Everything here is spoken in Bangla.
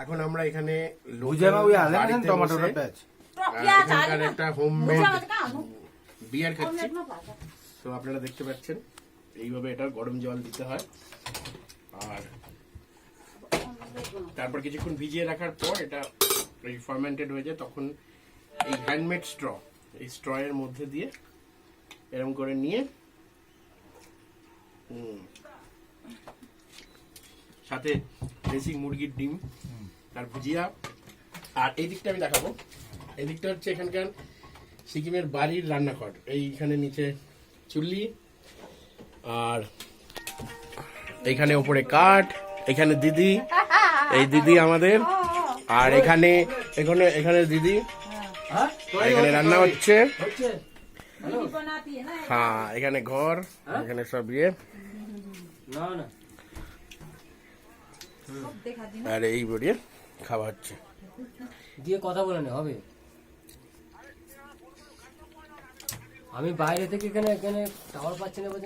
এখন আমরা এখানে টমেটোর একটা হোমমেড বিয়ার খাচ্ছি। তো আপনারা দেখতে পাচ্ছেন এইভাবে এটা গরম জল দিতে হয়, আর তারপর কিছুক্ষণ ভিজিয়ে রাখার পর এটা ফার্মেন্টেড হয়ে যায়। তখন এই হ্যান্ডমেড স্ট্র, এই স্ট্র এর মধ্যে দিয়ে এরকম করে নিয়ে সাথে দেশি মুরগির ডিম, তার ভুজিয়া। আর এই দিকটা আমি দেখাবো, এই দিকটা হচ্ছে এখানকার সিকিমের বাড়ির রান্নাঘর। এইখানে নিচে চুল্লি, আর এইখানে ওপরে কাঠ, এখানে দিদি, এই দিদি আমাদের, আর এখানে এখানে এখানে দিদি, এখানে রান্না হচ্ছে। হ্যাঁ, এখানে ঘর, এখানে সব ইয়ে, আর এই বেরিয়ে খাওয়া হচ্ছে। দিয়ে কথা বলে নে হবে। আমি বাইরে থেকে এখানে টাওয়ার পাচ্ছি না।